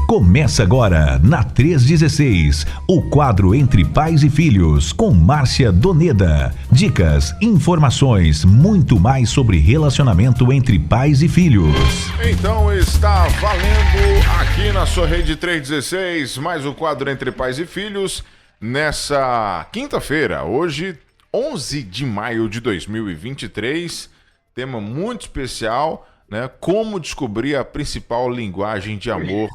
Começa agora, na 316, o quadro Entre Pais e Filhos, com Márcia Doneda. Dicas, informações, muito mais sobre relacionamento entre pais e filhos. Então está valendo aqui na sua rede 316, mais o quadro Entre Pais e Filhos, nessa quinta-feira, hoje, 11 de maio de 2023, tema muito especial, né? Como descobrir a principal linguagem de amor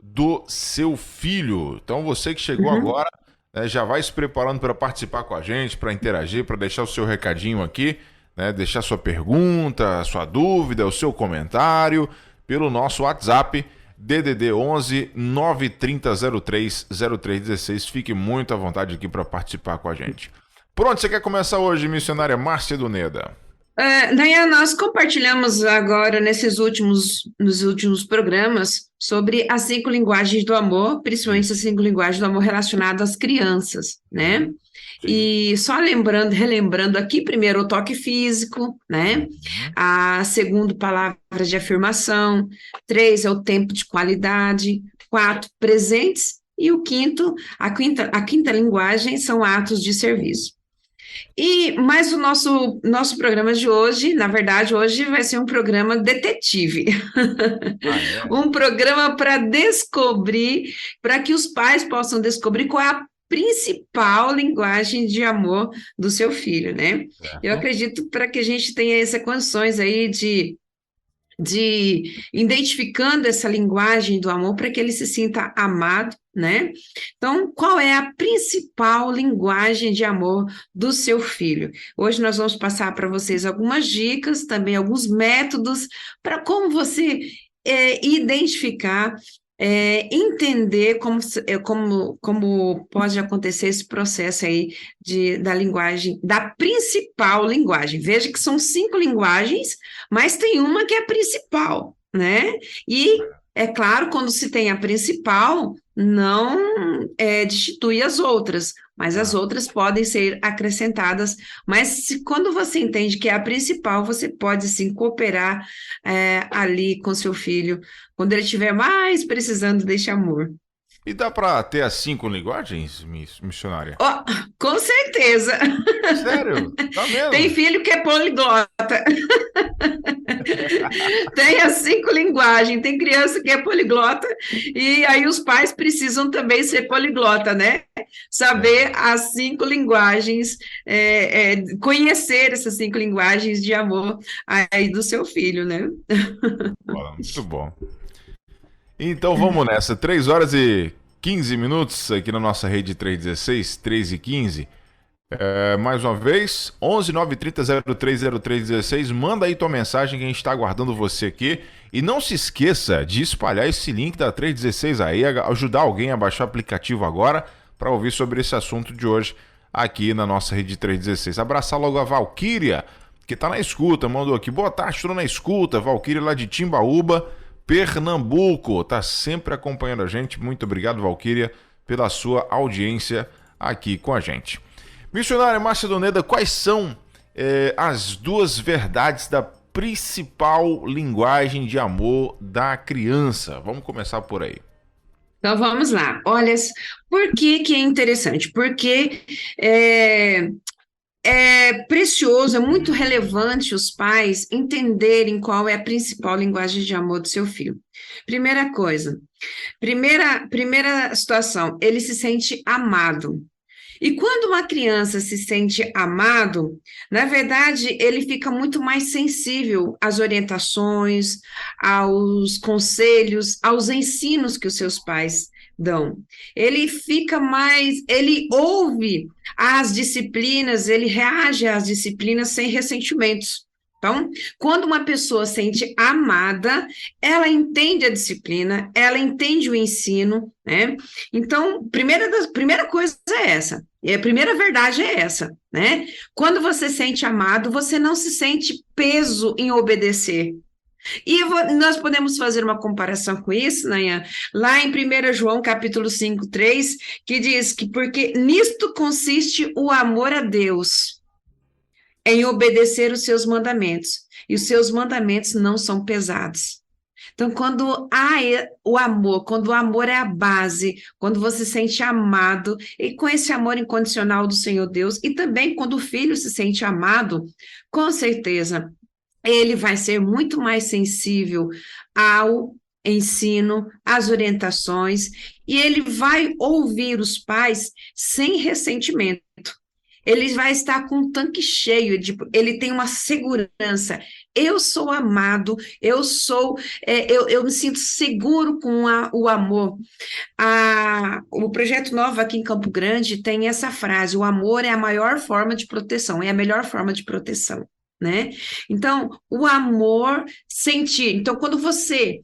do seu filho. Então você que chegou agora, né, já vai se preparando para participar com a gente, para interagir, para deixar o seu recadinho aqui, né, deixar sua pergunta, sua dúvida, o seu comentário pelo nosso WhatsApp DDD 11 930 03 0316. Fique muito à vontade aqui para participar com a gente. Por onde você quer começar hoje, missionária Márcia Doneda? Daí nós compartilhamos agora nos últimos programas sobre as 5 linguagens do amor, principalmente as 5 linguagens do amor relacionadas às crianças, né? Sim. E só relembrando aqui, primeiro o toque físico, né? A segundo, palavras de afirmação. 3 é o tempo de qualidade. 4, presentes. E o quinto, a quinta linguagem são atos de serviço. Mas o nosso programa de hoje, na verdade, hoje vai ser um programa detetive. Um programa para descobrir, para que os pais possam descobrir qual é a principal linguagem de amor do seu filho, né? Eu acredito para que a gente tenha essas condições aí de identificando essa linguagem do amor para que ele se sinta amado, né? Então, qual é a principal linguagem de amor do seu filho? Hoje nós vamos passar para vocês algumas dicas, também alguns métodos para como você identificar, entender como pode acontecer esse processo aí da linguagem, da principal linguagem. Veja que são 5 linguagens, mas tem uma que é a principal, né? E, é claro, quando se tem a principal, não destitui as outras, mas as outras podem ser acrescentadas, mas quando você entende que é a principal, você pode, sim, cooperar ali com seu filho, quando ele estiver mais precisando deste amor. E dá para ter as 5 linguagens, missionária? Oh, com certeza! Sério? Tá mesmo? Tem filho que é poliglota. Tem as 5 linguagens, tem criança que é poliglota, e aí os pais precisam também ser poliglota, né? Saber as 5 linguagens, conhecer essas 5 linguagens de amor aí do seu filho, né? Muito bom. Então vamos nessa, 3 horas e 15 minutos aqui na nossa rede 316, 3 e 15. Mais uma vez, 11 930 03 0316, manda aí tua mensagem que a gente está aguardando você aqui. E não se esqueça de espalhar esse link da 316 aí, ajudar alguém a baixar o aplicativo agora para ouvir sobre esse assunto de hoje aqui na nossa rede 316. Abraçar logo a Valquíria, que tá na escuta, mandou aqui, boa tarde, estou na escuta, Valquíria lá de Timbaúba, Pernambuco, tá sempre acompanhando a gente. Muito obrigado, Valquíria, pela sua audiência aqui com a gente. Missionária Márcia Doneda, quais são as 2 verdades da principal linguagem de amor da criança? Vamos começar por aí. Então vamos lá. Olha, por que é interessante? Porque é precioso, é muito relevante os pais entenderem qual é a principal linguagem de amor do seu filho. Primeira coisa, primeira situação, ele se sente amado. E quando uma criança se sente amado, na verdade, ele fica muito mais sensível às orientações, aos conselhos, aos ensinos que os seus pais dão. Ele ouve as disciplinas, ele reage às disciplinas sem ressentimentos. Então, quando uma pessoa sente amada, ela entende a disciplina, ela entende o ensino, né? Então, primeira coisa é essa, e a primeira verdade é essa, né? Quando você sente amado, você não se sente peso em obedecer. E nós podemos fazer uma comparação com isso, Nayan, lá em 1 João capítulo 5, 3, que diz que porque nisto consiste o amor a Deus, em obedecer os seus mandamentos, e os seus mandamentos não são pesados. Então, quando há o amor, quando o amor é a base, quando você se sente amado, e com esse amor incondicional do Senhor Deus, e também quando o filho se sente amado, com certeza, ele vai ser muito mais sensível ao ensino, às orientações, e ele vai ouvir os pais sem ressentimento. Ele vai estar com um tanque cheio, ele tem uma segurança. Eu sou amado, eu me sinto seguro com o amor. O Projeto Nova aqui em Campo Grande tem essa frase: o amor é a maior forma de proteção, é a melhor forma de proteção, né? Então, o amor sentir. Então, quando você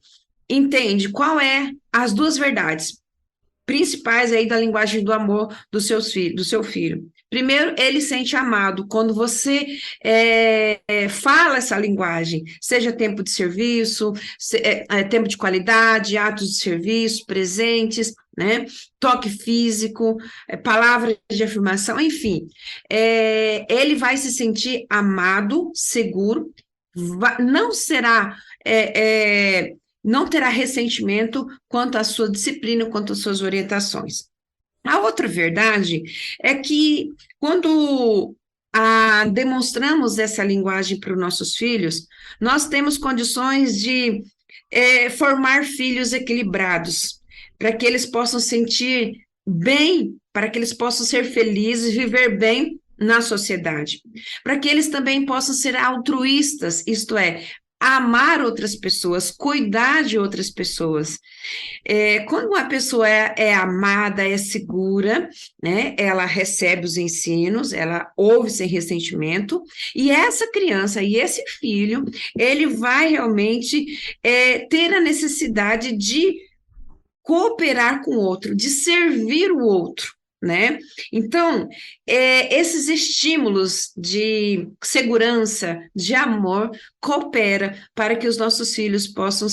entende qual é as duas verdades principais aí da linguagem do amor do seu filho. Primeiro, ele sente amado quando você fala essa linguagem, seja tempo de serviço, tempo de qualidade, atos de serviço, presentes, né? Toque físico, palavras de afirmação, enfim. Ele vai se sentir amado, seguro, não terá ressentimento quanto à sua disciplina, quanto às suas orientações. A outra verdade é que quando demonstramos essa linguagem para os nossos filhos, nós temos condições de formar filhos equilibrados, para que eles possam sentir bem, para que eles possam ser felizes, viver bem na sociedade, para que eles também possam ser altruístas, isto é, amar outras pessoas, cuidar de outras pessoas. Quando uma pessoa é amada, é segura, né? Ela recebe os ensinos, ela ouve sem ressentimento, e essa criança e esse filho, ele vai realmente ter a necessidade de cooperar com o outro, de servir o outro, né? Então, esses estímulos de segurança, de amor, coopera para que os nossos filhos possam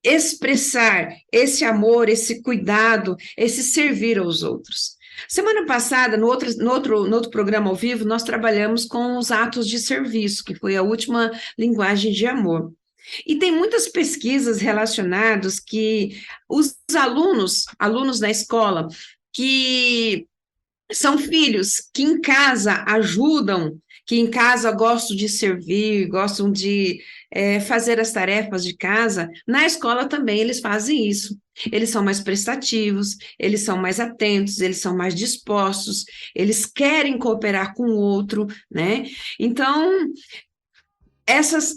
expressar esse amor, esse cuidado, esse servir aos outros. Semana passada, no outro programa ao vivo, nós trabalhamos com os atos de serviço, que foi a última linguagem de amor. E tem muitas pesquisas relacionadas que os alunos na escola, que são filhos que em casa ajudam, que em casa gostam de servir, gostam de fazer as tarefas de casa, na escola também eles fazem isso. Eles são mais prestativos, eles são mais atentos, eles são mais dispostos, eles querem cooperar com o outro, né? Então, essas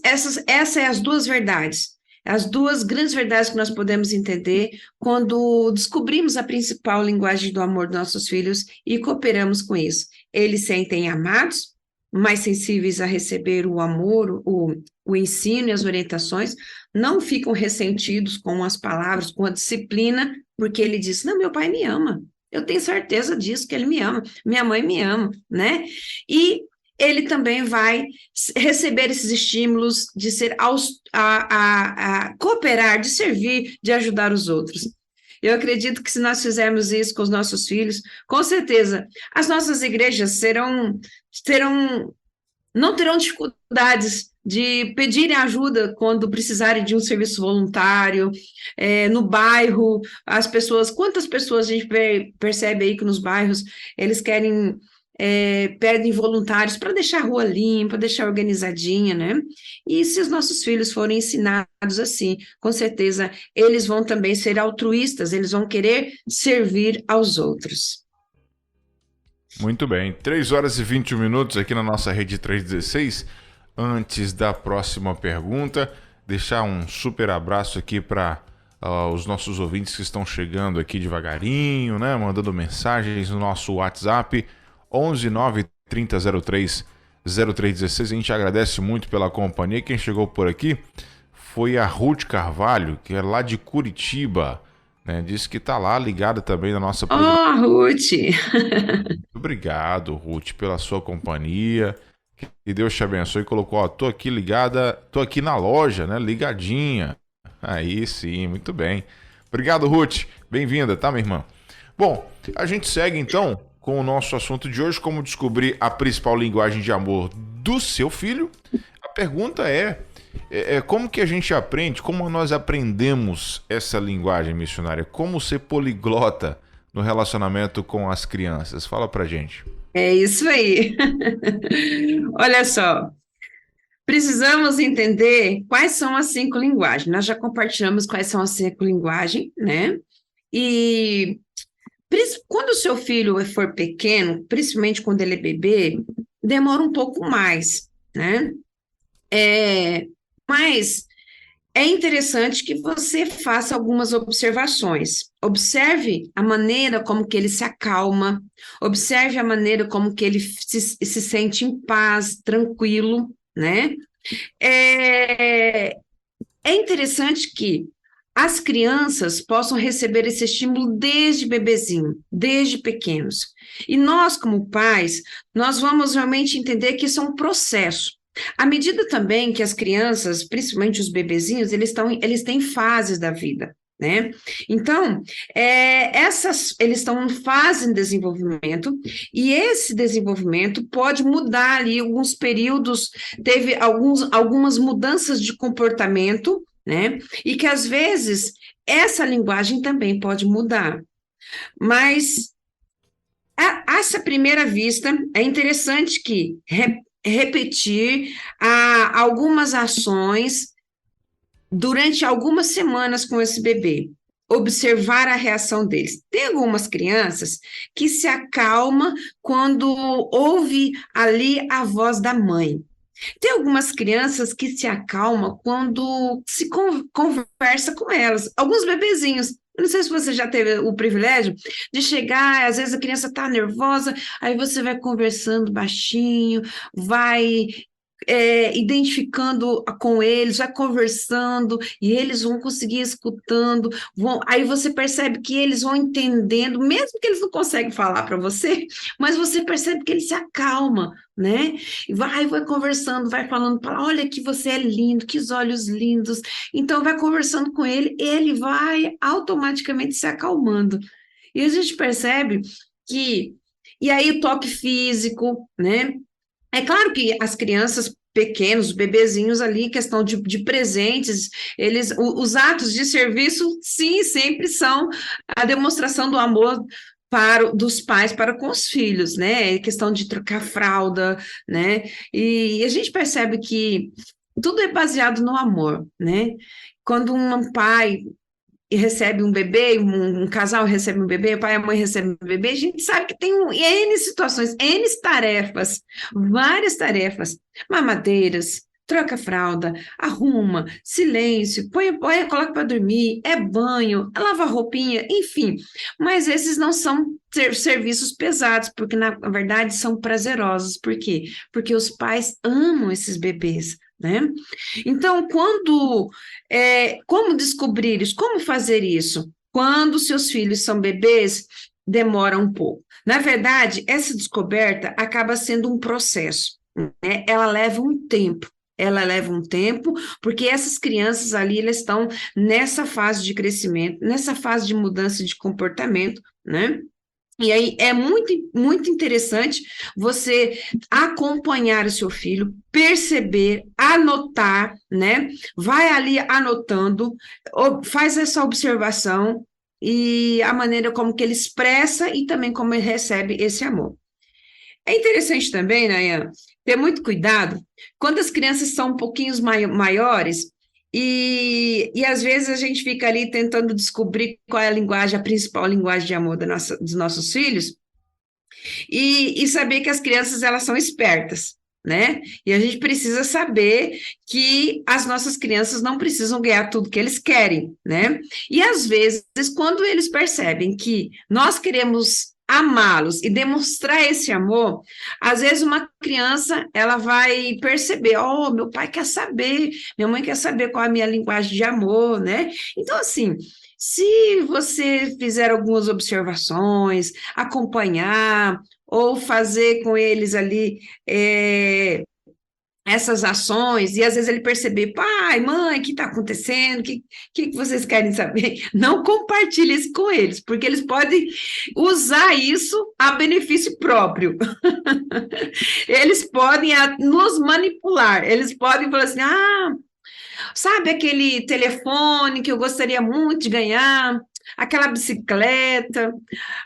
são as duas verdades, as duas grandes verdades que nós podemos entender quando descobrimos a principal linguagem do amor dos nossos filhos e cooperamos com isso. Eles sentem amados, mais sensíveis a receber o amor, o ensino e as orientações, não ficam ressentidos com as palavras, com a disciplina, porque ele diz: não, meu pai me ama, eu tenho certeza disso, que ele me ama, minha mãe me ama, né? E ele também vai receber esses estímulos de cooperar, de servir, de ajudar os outros. Eu acredito que se nós fizermos isso com os nossos filhos, com certeza, as nossas igrejas não terão dificuldades de pedirem ajuda quando precisarem de um serviço voluntário, no bairro, quantas pessoas a gente percebe aí que nos bairros eles pedem voluntários para deixar a rua limpa, deixar organizadinha, né? E se os nossos filhos forem ensinados assim, com certeza eles vão também ser altruístas, eles vão querer servir aos outros. Muito bem, 3 horas e 21 minutos aqui na nossa rede 316. Antes da próxima pergunta, deixar um super abraço aqui para os nossos ouvintes que estão chegando aqui devagarinho, né? Mandando mensagens no nosso WhatsApp 11 9 30 03 0316. A gente agradece muito pela companhia. Quem chegou por aqui foi a Ruth Carvalho, que é lá de Curitiba, né? Disse que está lá ligada também na nossa programação. Ruth! Muito obrigado, Ruth, pela sua companhia. Que Deus te abençoe. Colocou: tô aqui ligada, tô aqui na loja, né? Ligadinha. Aí sim, muito bem. Obrigado, Ruth. Bem-vinda, tá, minha irmã? Bom, a gente segue então com o nosso assunto de hoje: como descobrir a principal linguagem de amor do seu filho. A pergunta é: Como que a gente aprende, como nós aprendemos essa linguagem missionária? Como ser poliglota no relacionamento com as crianças? Fala pra gente. É isso aí. Olha só, precisamos entender quais são as 5 linguagens. Nós já compartilhamos quais são as 5 linguagens, né? E quando o seu filho for pequeno, principalmente quando ele é bebê, demora um pouco mais, né? Mas é interessante que você faça algumas observações. Observe a maneira como que ele se acalma, observe a maneira como que ele se sente em paz, tranquilo, né? É, é interessante que as crianças possam receber esse estímulo desde bebezinho, desde pequenos. E nós, como pais, nós vamos realmente entender que isso é um processo. À medida também que as crianças, principalmente os bebezinhos, eles têm fases da vida, né? Então, eles estão em fase de desenvolvimento, e esse desenvolvimento pode mudar ali alguns períodos, teve algumas mudanças de comportamento, né? E que às vezes essa linguagem também pode mudar. Mas a essa primeira vista é interessante que repetir algumas ações durante algumas semanas com esse bebê, observar a reação deles. Tem algumas crianças que se acalmam quando ouve ali a voz da mãe. Tem algumas crianças que se acalmam quando se conversa com elas. Alguns bebezinhos. Eu não sei se você já teve o privilégio de chegar, às vezes a criança está nervosa, aí você vai conversando baixinho, vai identificando com eles, vai conversando, e eles vão conseguir escutando, aí você percebe que eles vão entendendo, mesmo que eles não conseguem falar para você, mas você percebe que eles se acalmam, né? E vai conversando, vai falando, olha que você é lindo, que olhos lindos, então vai conversando com ele, ele vai automaticamente se acalmando. E a gente percebe que, e aí o toque físico, né? É claro que as crianças pequenos, bebezinhos ali, questão de presentes, os atos de serviço, sim, sempre são a demonstração do amor dos pais para com os filhos, né? Questão de trocar fralda, né? E a gente percebe que tudo é baseado no amor, né? Quando um pai recebe um bebê, um casal recebe um bebê, o pai e a mãe recebem um bebê, a gente sabe que tem N situações, N tarefas, várias tarefas, mamadeiras, troca fralda, arruma, silêncio, põe, coloca para dormir, é banho, lava roupinha, enfim, mas esses não são serviços pesados, porque na verdade são prazerosos, por quê? Porque os pais amam esses bebês, né? Então, como descobrir isso? Como fazer isso? Quando seus filhos são bebês, demora um pouco. Na verdade, essa descoberta acaba sendo um processo, né? Ela leva um tempo, porque essas crianças ali, elas estão nessa fase de crescimento, nessa fase de mudança de comportamento, né? E aí é muito, muito interessante você acompanhar o seu filho, perceber, anotar, né? Vai ali anotando, faz essa observação e a maneira como que ele expressa e também como ele recebe esse amor. É interessante também, Nayan, ter muito cuidado quando as crianças são um pouquinho maiores. E às vezes a gente fica ali tentando descobrir qual é a principal linguagem de amor dos nossos filhos, e saber que as crianças, elas são espertas, né? E a gente precisa saber que as nossas crianças não precisam ganhar tudo que eles querem, né? E às vezes, quando eles percebem que nós queremos amá-los e demonstrar esse amor, às vezes uma criança, ela vai perceber, meu pai quer saber, minha mãe quer saber qual é a minha linguagem de amor, né? Então, assim, se você fizer algumas observações, acompanhar, ou fazer com eles ali essas ações, e às vezes ele perceber, pai, mãe, o que está acontecendo? O que vocês querem saber? Não compartilhe isso com eles, porque eles podem usar isso a benefício próprio. Eles podem nos manipular, eles podem falar assim, Sabe aquele telefone que eu gostaria muito de ganhar, aquela bicicleta,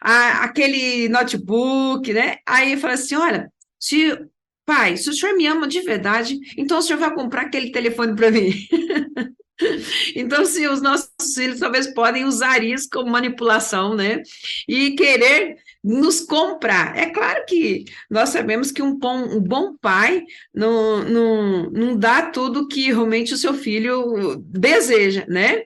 aquele notebook, né? Aí eu falo assim: olha, se, pai, se o senhor me ama de verdade, então o senhor vai comprar aquele telefone para mim. Então, se os nossos filhos talvez podem usar isso como manipulação, né? E querer nos comprar. É claro que nós sabemos que um bom pai não dá tudo que realmente o seu filho deseja, né?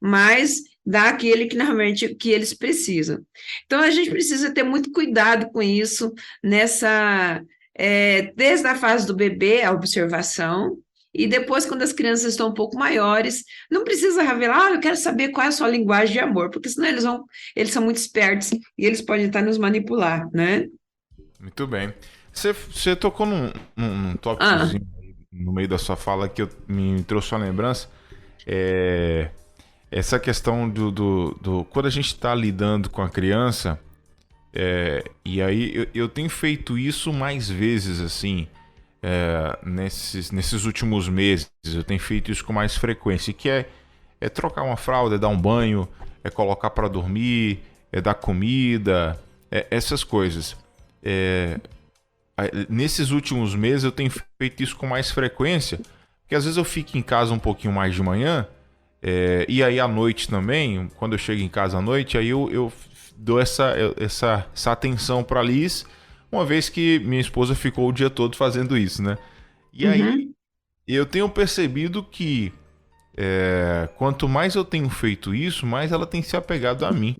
Mas dá aquele que normalmente que eles precisam. Então, a gente precisa ter muito cuidado com isso desde a fase do bebê, a observação, e depois, quando as crianças estão um pouco maiores, não precisa revelar: eu quero saber qual é a sua linguagem de amor, porque senão eles são muito espertos e eles podem estar nos manipular, né? Muito bem. Você tocou num Ah, tópicozinho aí no meio da sua fala que me trouxe uma lembrança. É, essa questão quando a gente está lidando com a criança, e aí eu tenho feito isso mais vezes, assim, nesses últimos meses. Eu tenho feito isso com mais frequência, que é trocar uma fralda, é dar um banho, é colocar para dormir, é dar comida, essas coisas. Nesses últimos meses eu tenho feito isso com mais frequência, porque às vezes eu fico em casa um pouquinho mais de manhã, e aí à noite também, quando eu chego em casa à noite, aí eu dou essa atenção para Liz, uma vez que minha esposa ficou o dia todo fazendo isso, né? E aí uhum, eu tenho percebido que quanto mais eu tenho feito isso, mais ela tem se apegado a mim.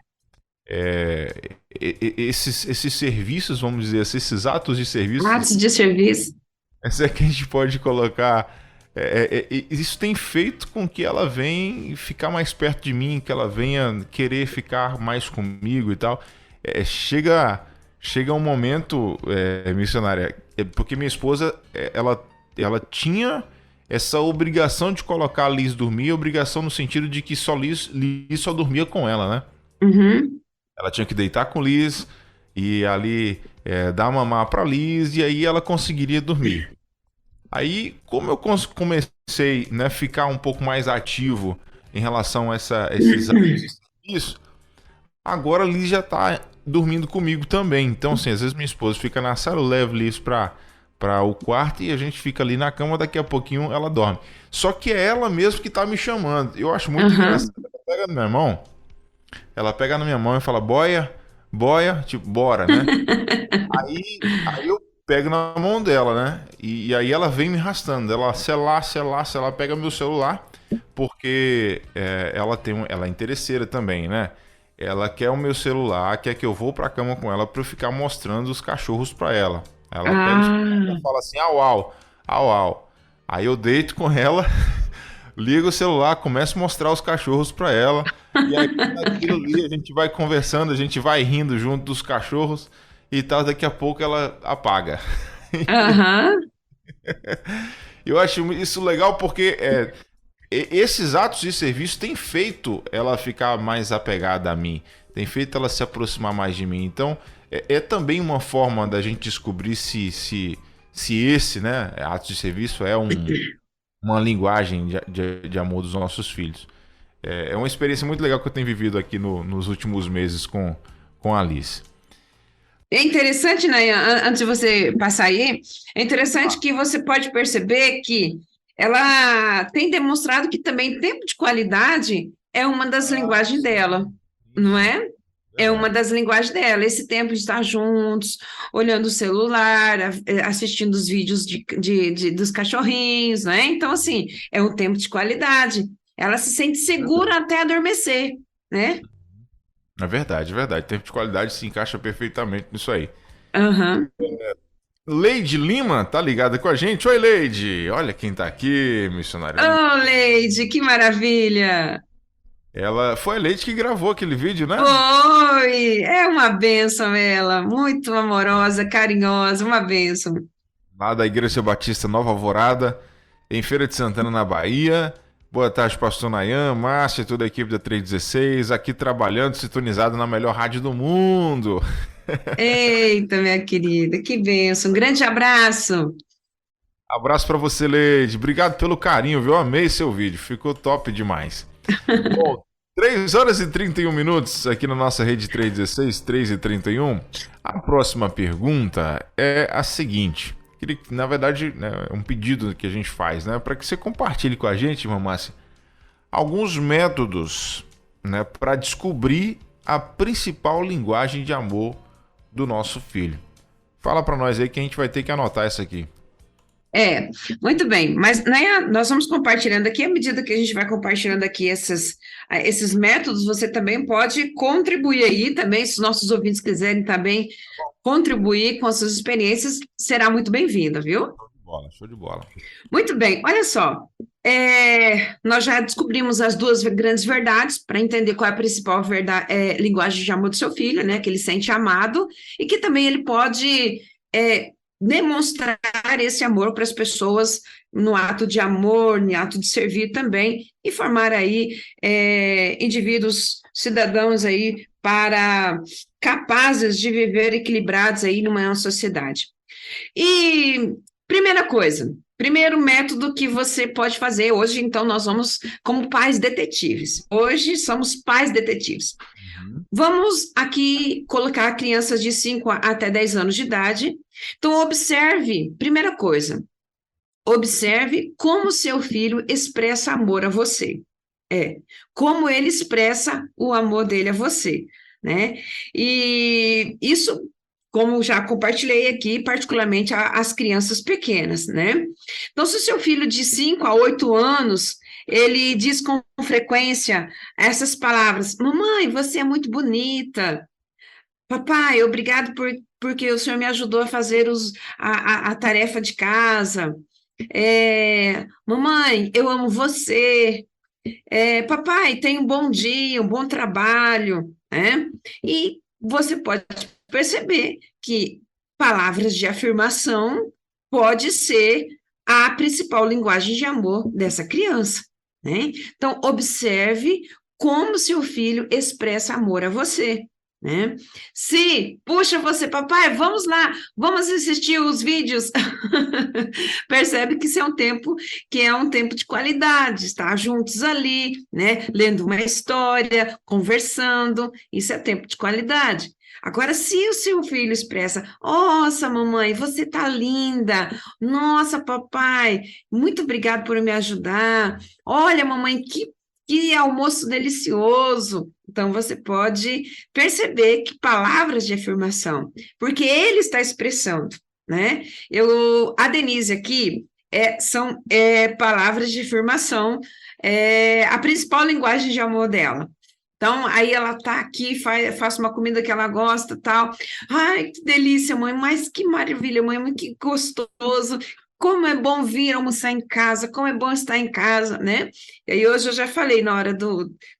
Esses serviços, vamos dizer assim, esses atos de serviço, atos de serviço. essa é que a gente pode colocar. Isso tem feito com que ela venha ficar mais perto de mim, que ela venha querer ficar mais comigo e tal. Chega um momento, missionária, porque minha esposa, ela tinha essa obrigação de colocar a Liz dormir, obrigação no sentido de que só Liz só dormia com ela, né? Uhum, Ela tinha que deitar com Liz e ali dar mamar para Liz e aí ela conseguiria dormir. Aí, como eu comecei, né, ficar um pouco mais ativo em relação a esses atos de serviço, agora a Liz já tá dormindo comigo também. Então, assim, às vezes minha esposa fica na sala, eu levo Liz para o quarto e a gente fica ali na cama, daqui a pouquinho ela dorme. Só que é ela mesmo que tá me chamando. Eu acho muito aham, engraçado. Ela pega na minha mão e fala: boia, boia, tipo, bora, né? Aí eu pego na mão dela, né? E aí ela vem me arrastando. Ela, sei lá, pega meu celular, porque ela é interesseira também, né? Ela quer o meu celular, quer que eu vou pra cama com ela pra eu ficar mostrando os cachorros pra ela. Ela pega o celular ah, e fala assim: au, au, au, au. Aí eu deito com ela, ligo o celular, começo a mostrar os cachorros pra ela. E aí naquilo ali a gente vai conversando, a gente vai rindo junto dos cachorros e tal, daqui a pouco ela apaga. aham. Eu acho isso legal porque esses atos de serviço têm feito ela ficar mais apegada a mim, tem feito ela se aproximar mais de mim. Então, é também uma forma da gente descobrir se esse, né, atos de serviço uma linguagem de amor dos nossos filhos. É uma experiência muito legal que eu tenho vivido aqui nos últimos meses com a Alice. É interessante, né, antes de você passar aí, é interessante que você pode perceber que ela tem demonstrado que também tempo de qualidade é uma das Ah, linguagens dela, sim, sim, não sim. é? É uma Verdade. das linguagens dela, esse tempo de estar juntos, olhando o celular, assistindo os vídeos dos cachorrinhos, né? Então, assim, é um tempo de qualidade. Ela se sente segura até adormecer, né? É verdade, é verdade. Tempo de qualidade se encaixa perfeitamente nisso aí. Aham. Leide Lima tá ligada com a gente. Oi, Leide. Olha quem tá aqui, missionária. Oh, Leide, que maravilha! Ela foi a Leide que gravou aquele vídeo, né? Oi, é uma bênção ela, muito amorosa, carinhosa, uma bênção. Lá da Igreja Batista Nova Alvorada, em Feira de Santana, na Bahia. Boa tarde, pastor Nayan, Márcia e toda a equipe da 316, aqui trabalhando, sintonizado na melhor rádio do mundo. Eita, minha querida, que bênção. Um grande abraço. Abraço para você, Leide. Obrigado pelo carinho, viu? Amei seu vídeo, ficou top demais. Bom, 3 horas e 31 minutos aqui na nossa rede 316, 3h31. A próxima pergunta é a seguinte. Na verdade, né, é um pedido que a gente faz, né? Para que você compartilhe com a gente, Márcia, alguns métodos, né, para descobrir a principal linguagem de amor do nosso filho. Fala para nós aí que a gente vai ter que anotar isso aqui. Muito bem, mas né, nós vamos compartilhando aqui, à medida que a gente vai compartilhando aqui esses métodos, você também pode contribuir aí também, se os nossos ouvintes quiserem também contribuir com as suas experiências, será muito bem-vinda, viu? Show de bola, show de bola. Muito bem, olha só, nós já descobrimos as duas grandes verdades para entender qual é a principal linguagem de amor do seu filho, né, que ele sente amado e que também ele pode demonstrar esse amor para as pessoas no ato de amor, no ato de servir também, e formar aí indivíduos, cidadãos aí capazes de viver equilibrados aí numa sociedade. E primeira coisa, primeiro método que você pode fazer hoje, então nós vamos como pais detetives. Hoje somos pais detetives. Vamos aqui colocar crianças de 5 até 10 anos de idade. Então, observe, primeira coisa, observe como seu filho expressa amor a você. Como ele expressa o amor dele a você, né? E isso, como já compartilhei aqui, particularmente as crianças pequenas, né? Então, se o seu filho de 5 a 8 anos, ele diz com frequência essas palavras: mamãe, você é muito bonita. Papai, obrigado porque o senhor me ajudou a fazer a tarefa de casa. Mamãe, eu amo você. Papai, tenha um bom dia, um bom trabalho, né? E você pode perceber que palavras de afirmação pode ser a principal linguagem de amor dessa criança, né? Então, observe como seu filho expressa amor a você, né? Se puxa você, papai, vamos lá, vamos assistir os vídeos. Percebe que isso é um tempo de qualidade, estar juntos ali, né? Lendo uma história, conversando, isso é tempo de qualidade. Agora, se o seu filho expressa: nossa, mamãe, você tá linda. Nossa, papai, muito obrigado por me ajudar. Olha, mamãe, que almoço delicioso. Então, você pode perceber que palavras de afirmação, porque ele está expressando, né? A Denise aqui são palavras de afirmação, a principal linguagem de amor dela. Então, aí ela tá aqui, faz uma comida que ela gosta, tal. Ai, que delícia, mãe, mas que maravilha, mãe, que gostoso. Como é bom vir almoçar em casa, como é bom estar em casa, né? E aí hoje eu já falei,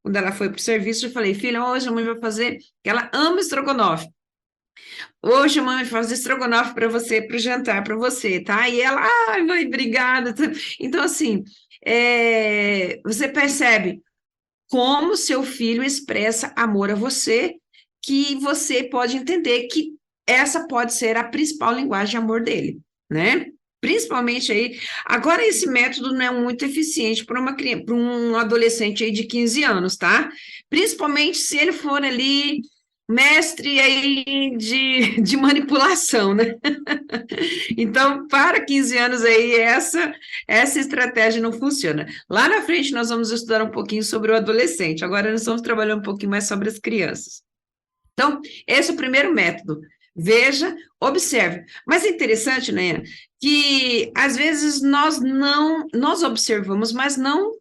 quando ela foi para o serviço, eu falei: filha, hoje a mãe vai fazer, que ela ama estrogonofe. Hoje a mãe vai fazer estrogonofe para você, para o jantar, para você, tá? E ela, ai, mãe, obrigada. Então, assim, você percebe como seu filho expressa amor a você, que você pode entender que essa pode ser a principal linguagem de amor dele, né? Principalmente aí, agora esse método não é muito eficiente para um adolescente aí de 15 anos, tá? Principalmente se ele for ali mestre aí de manipulação, né? Então, para 15 anos aí, essa estratégia não funciona. Lá na frente nós vamos estudar um pouquinho sobre o adolescente, agora nós vamos trabalhar um pouquinho mais sobre as crianças. Então, esse é o primeiro método. Veja, observe. Mas é interessante, né, que às vezes nós observamos, mas não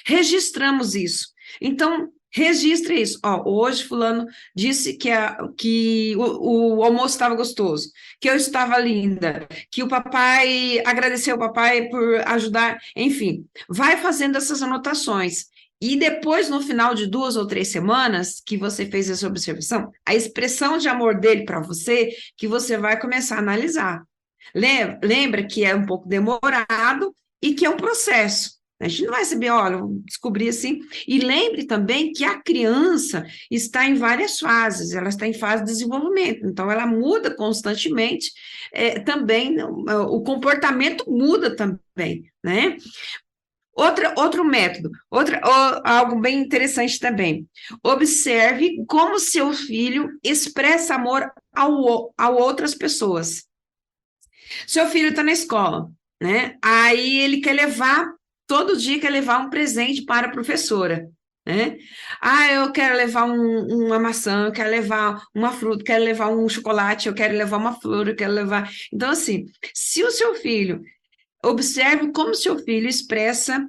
registramos isso. Então, registre isso. Hoje fulano disse que o almoço estava gostoso, que eu estava linda, que o papai agradeceu o papai por ajudar, enfim, vai fazendo essas anotações. E depois, no final de 2 ou 3 semanas que você fez essa observação, a expressão de amor dele para você, que você vai começar a analisar. Lembra que é um pouco demorado e que é um processo, A gente não vai saber, olha, eu descobri assim. E lembre também que a criança está em várias fases, ela está em fase de desenvolvimento, então ela muda constantemente, também o comportamento muda também, né? Outro método, algo bem interessante também. Observe como seu filho expressa amor a outras pessoas. Seu filho está na escola, né? Aí ele quer levar, todo dia quer levar um presente para a professora, né? Ah, eu quero levar uma maçã, eu quero levar uma fruta, eu quero levar um chocolate, eu quero levar uma flor, eu quero levar. Então, assim, se o seu filho, observe como seu filho expressa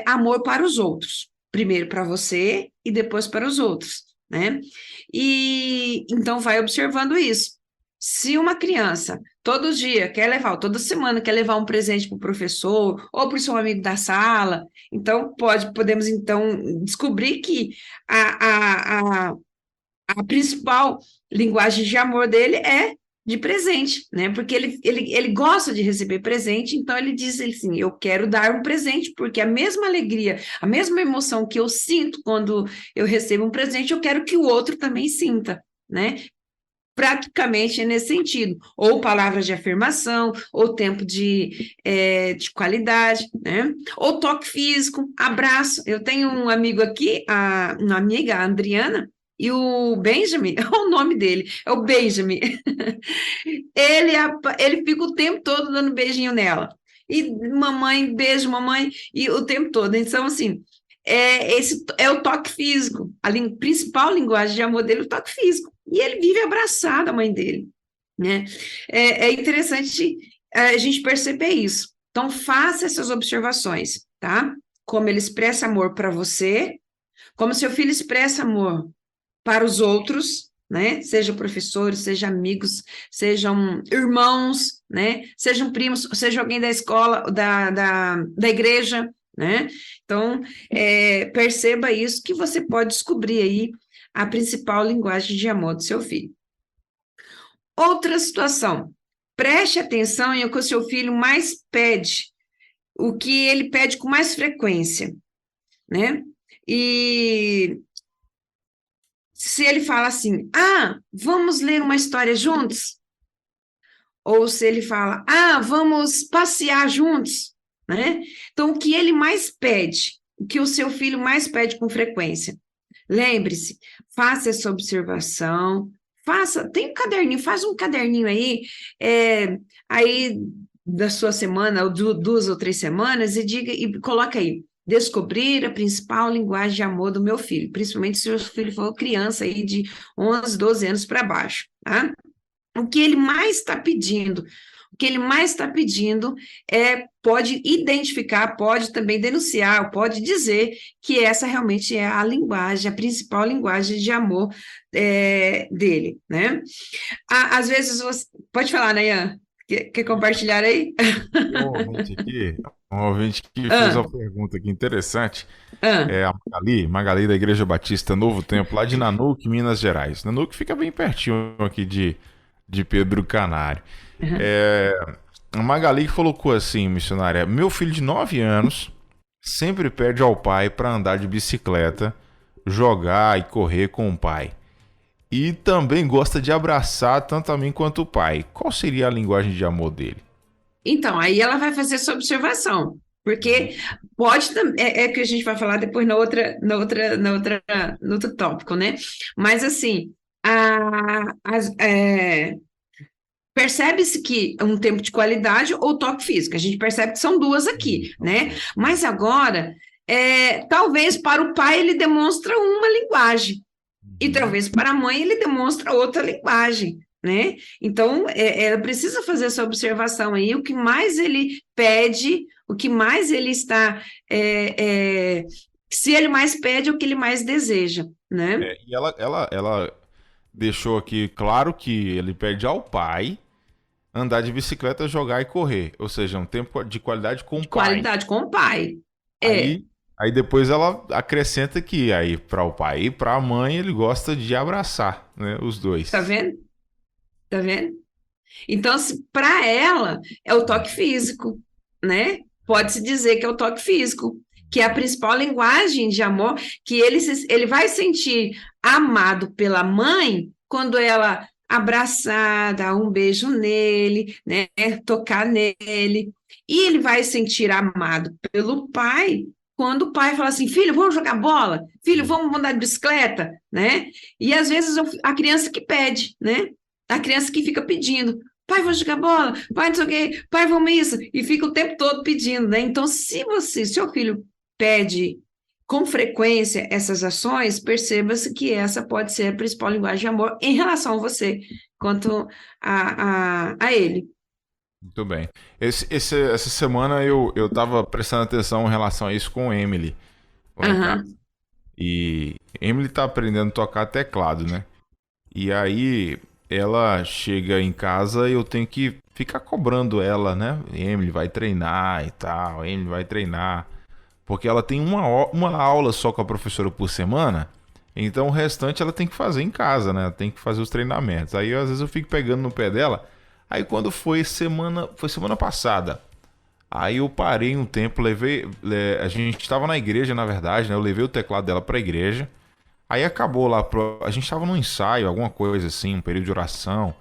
amor para os outros. Primeiro para você e depois para os outros, né? E então vai observando isso. Se uma criança todo dia quer levar, toda semana quer levar um presente para o professor ou para o seu amigo da sala, então podemos então descobrir que a principal linguagem de amor dele é de presente, né? Porque ele gosta de receber presente, então ele diz assim: eu quero dar um presente, porque a mesma alegria, a mesma emoção que eu sinto quando eu recebo um presente, eu quero que o outro também sinta, né? Praticamente é nesse sentido, ou palavras de afirmação, ou tempo de qualidade, né? Ou toque físico, abraço. Eu tenho um amigo aqui, uma amiga, a Adriana, e o Benjamin, é o nome dele, é o Benjamin. Ele fica o tempo todo dando beijinho nela. E mamãe, beijo, mamãe, e o tempo todo. Então, assim, esse é o toque físico. A principal linguagem de amor dele é o toque físico. E ele vive abraçado à mãe dele, né? É interessante a gente perceber isso. Então, faça essas observações, tá? Como ele expressa amor para você, como seu filho expressa amor para os outros, né? Sejam professores, sejam amigos, sejam irmãos, né? Sejam primos, seja alguém da escola, da igreja, né? Então, perceba isso que você pode descobrir aí a principal linguagem de amor do seu filho. Outra situação, preste atenção em o que o seu filho mais pede, o que ele pede com mais frequência, né? E se ele fala assim, vamos ler uma história juntos? Ou se ele fala, vamos passear juntos, né? Então, o que ele mais pede, o que o seu filho mais pede com frequência? Lembre-se, faça essa observação, tem um caderninho, faz um caderninho aí da sua semana, ou 2 ou 3 semanas, e coloca aí, descobrir a principal linguagem de amor do meu filho, principalmente se o filho for criança aí de 11, 12 anos para baixo, tá? O que ele mais está pedindo, pode identificar, pode também denunciar, pode dizer que essa realmente é a linguagem, a principal linguagem de amor dele, né? Às vezes você... Pode falar, Nayan? Quer compartilhar aí? Um ouvinte que fez uma pergunta aqui interessante. É a Magali da Igreja Batista Novo Tempo, lá de Nanuque, Minas Gerais. Nanuque fica bem pertinho aqui de Pedro Canário. A Magali colocou assim, missionária: meu filho de 9 anos sempre pede ao pai para andar de bicicleta, jogar e correr com o pai. E também gosta de abraçar tanto a mim quanto o pai. Qual seria a linguagem de amor dele? Então, aí ela vai fazer essa observação, porque pode também, que a gente vai falar depois no outro tópico, né? Mas assim, percebe-se que é um tempo de qualidade ou toque físico. A gente percebe que são duas aqui, né? Mas agora, talvez para o pai ele demonstra uma linguagem, e talvez para a mãe ele demonstra outra linguagem, né? Então, ela precisa fazer essa observação aí, o que mais ele pede, o que mais ele está... se ele mais pede, o que ele mais deseja, né? E ela deixou aqui claro que ele pede ao pai andar de bicicleta, jogar e correr. Ou seja, um tempo de qualidade com o pai. Qualidade com o pai. Aí depois ela acrescenta que aí para o pai e para a mãe ele gosta de abraçar, né, os dois. Tá vendo? Tá vendo? Então, para ela, é o toque físico, né? pode-se dizer que é o toque físico, que é a principal linguagem de amor, que ele vai sentir amado pela mãe quando ela abraçar, dar um beijo nele, né, tocar nele, e ele vai sentir amado pelo pai quando o pai fala assim, filho, vamos jogar bola? Filho, vamos andar de bicicleta? Né? E às vezes a criança que pede, né? A criança que fica pedindo, pai, vamos jogar bola, pai, não sei o quê, pai, vamos isso, e fica o tempo todo pedindo, né? Então, se seu filho pede com frequência essas ações, perceba-se que essa pode ser a principal linguagem de amor em relação a você, quanto a ele. Muito bem. Essa semana eu tava prestando atenção em relação a isso com Emily, lá em casa. Aham, E Emily tá aprendendo a tocar teclado, né? E aí ela chega em casa e eu tenho que ficar cobrando ela, né? Emily vai treinar e tal, Emily vai treinar. Porque ela tem uma aula só com a professora por semana, então o restante ela tem que fazer em casa, né? Tem que fazer os treinamentos. Aí às vezes eu fico pegando no pé dela. Aí quando foi semana passada, aí eu parei um tempo, a gente estava na igreja, na verdade, né? Eu levei o teclado dela para a igreja. Aí acabou lá, a gente estava num ensaio, alguma coisa assim, um período de oração.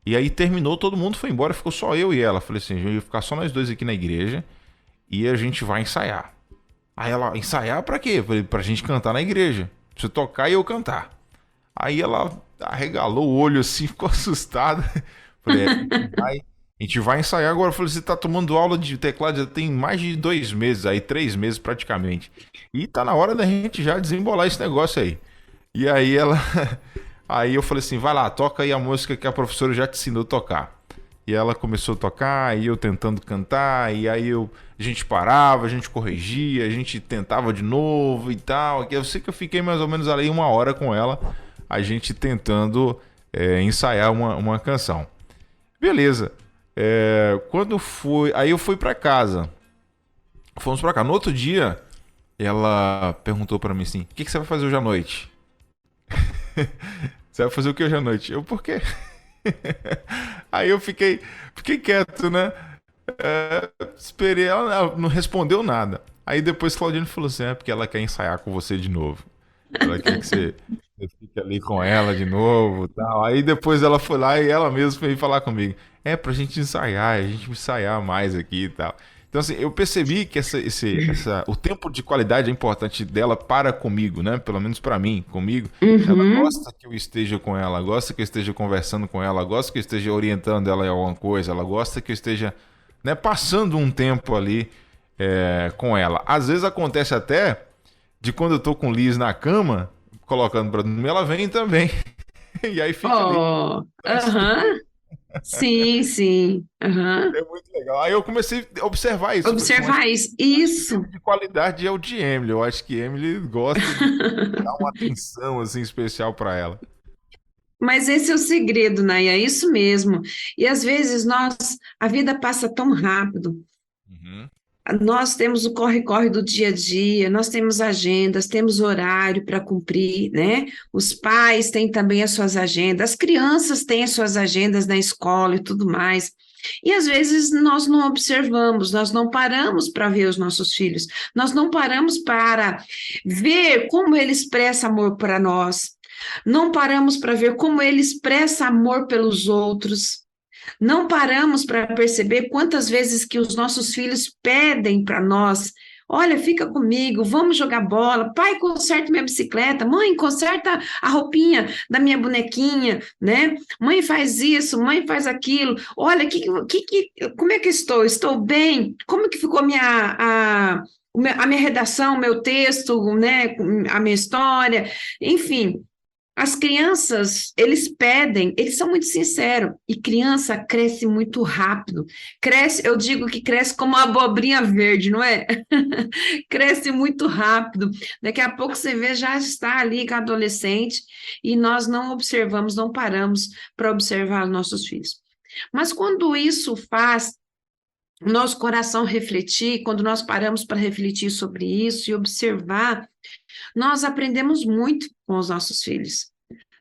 E aí terminou, todo mundo foi embora, ficou só eu e ela. Falei assim, a gente vai ficar só nós dois aqui na igreja e a gente vai ensaiar. Aí ela, ensaiar pra quê? Falei, pra gente cantar na igreja. Você tocar e eu cantar. Aí ela arregalou o olho assim, ficou assustada. Falei, a gente vai ensaiar agora. Eu falei, você tá tomando aula de teclado já tem mais de 2 meses, aí 3 meses praticamente. E tá na hora da gente já desembolar esse negócio aí. E aí ela. Aí eu falei assim, vai lá, toca aí a música que a professora já te ensinou a tocar. E ela começou a tocar, e eu tentando cantar, e aí a gente parava, a gente corrigia, a gente tentava de novo e tal. Eu sei que eu fiquei mais ou menos ali 1 hora com ela, a gente tentando ensaiar uma canção. Beleza. Quando foi. Aí eu fui pra casa. Fomos pra cá. No outro dia, ela perguntou pra mim assim: o que você vai fazer hoje à noite? Você vai fazer o que hoje à noite? Eu, por quê? Aí eu fiquei quieto, né? Esperei, ela não respondeu nada. Aí depois Claudine falou assim: é porque ela quer ensaiar com você de novo. Ela quer que você fique ali com ela de novo, tal. Aí depois ela foi lá e ela mesma veio falar comigo: é pra gente ensaiar, a gente ensaiar mais aqui e tal. Então, assim, eu percebi que o tempo de qualidade é importante dela para comigo, né? Pelo menos para mim, comigo. Ela uhum. gosta que eu esteja com ela, gosta que eu esteja conversando com ela, gosta que eu esteja orientando ela em alguma coisa, ela gosta que eu esteja, né, passando um tempo ali com ela. Às vezes acontece até de quando eu tô com Liz na cama, colocando pra dormir, ela vem também. E aí fica ali. Oh, aham, sim, sim, aham. É muito legal. Aí eu comecei a observar isso. Falei assim, eu Observar isso, acho que o isso. tempo de qualidade é o de Emily. Eu acho que Emily gosta de dar uma atenção assim especial pra ela. Mas esse é o segredo, Naya, é isso mesmo. E às vezes a vida passa tão rápido. Uhum. Nós temos o corre-corre do dia a dia, nós temos agendas, temos horário para cumprir, né? Os pais têm também as suas agendas, as crianças têm as suas agendas na escola e tudo mais. E às vezes nós não observamos, nós não paramos para ver os nossos filhos, nós não paramos para ver como ele expressa amor para nós, não paramos para ver como ele expressa amor pelos outros. Não paramos para perceber quantas vezes que os nossos filhos pedem para nós: olha, fica comigo, vamos jogar bola, pai, conserta minha bicicleta, mãe, conserta a roupinha da minha bonequinha, né? Mãe faz isso, mãe faz aquilo. Olha, como é que eu estou? Estou bem? Como que ficou a minha redação, meu texto, né? A minha história, enfim. As crianças, eles pedem, eles são muito sinceros, e criança cresce muito rápido. Cresce, eu digo que cresce como uma abobrinha verde, não é? Cresce muito rápido. Daqui a pouco você vê, já está ali com a adolescente, e nós não observamos, não paramos para observar os nossos filhos. Mas quando isso faz o nosso coração refletir, quando nós paramos para refletir sobre isso e observar, nós aprendemos muito com os nossos filhos.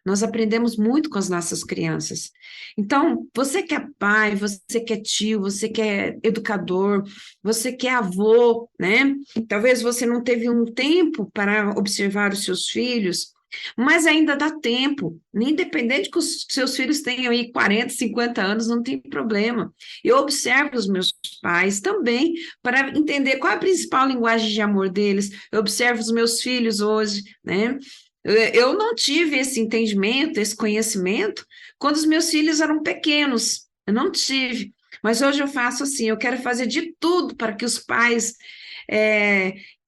Nós aprendemos muito com as nossas crianças. Então, você que é pai, você que é tio, você que é educador, você que é avô, né? Talvez você não teve um tempo para observar os seus filhos, mas ainda dá tempo, independente que os seus filhos tenham aí 40, 50 anos, não tem problema. Eu observo os meus pais também para entender qual é a principal linguagem de amor deles. Eu observo os meus filhos hoje, né? Eu não tive esse entendimento, esse conhecimento, quando os meus filhos eram pequenos. Eu não tive. Mas hoje eu faço assim, eu quero fazer de tudo para que os pais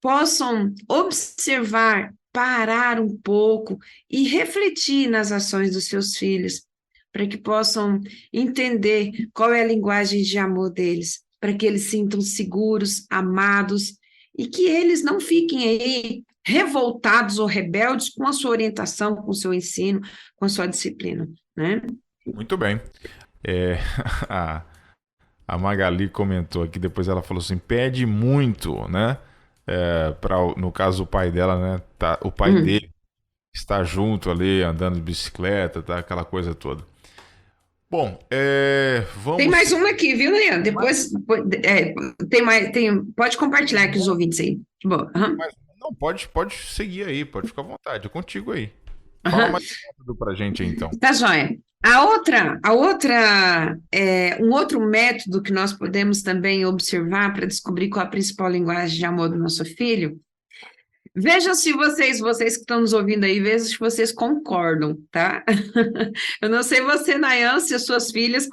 possam observar, parar um pouco e refletir nas ações dos seus filhos, para que possam entender qual é a linguagem de amor deles, para que eles sintam seguros, amados, e que eles não fiquem aí revoltados ou rebeldes com a sua orientação, com o seu ensino, com a sua disciplina, né? Muito bem. A, a Magali comentou aqui, depois ela falou assim, pede muito, né? No caso, o pai dela, né? O pai dele está junto ali, andando de bicicleta, tá? Aquela coisa toda. Bom, vamos... Tem mais uma aqui, viu, Leandro? Depois tem mais, pode compartilhar aqui os ouvintes aí. Bom, Não, pode seguir aí, pode ficar à vontade, é contigo aí. Fala mais rápido pra gente aí, então. Tá joia. Um outro método que nós podemos também observar para descobrir qual a principal linguagem de amor do nosso filho. Veja se vocês que estão nos ouvindo aí, veja se vocês concordam, tá? Eu não sei você, Nayan, se as suas filhas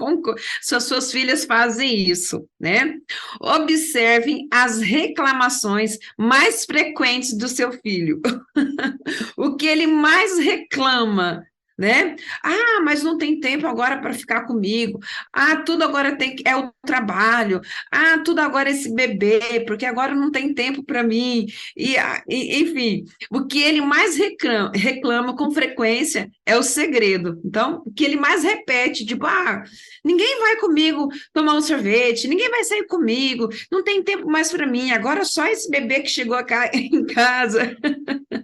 fazem isso, né? Observem as reclamações mais frequentes do seu filho. O que ele mais reclama, né? Ah, mas não tem tempo agora para ficar comigo. Ah, tudo agora é o trabalho. Ah, tudo agora é esse bebê, porque agora não tem tempo para mim. Enfim, o que ele mais reclama com frequência é o segredo. Então, o que ele mais repete, tipo, ninguém vai comigo tomar um sorvete, ninguém vai sair comigo, não tem tempo mais para mim, agora só esse bebê que chegou em casa.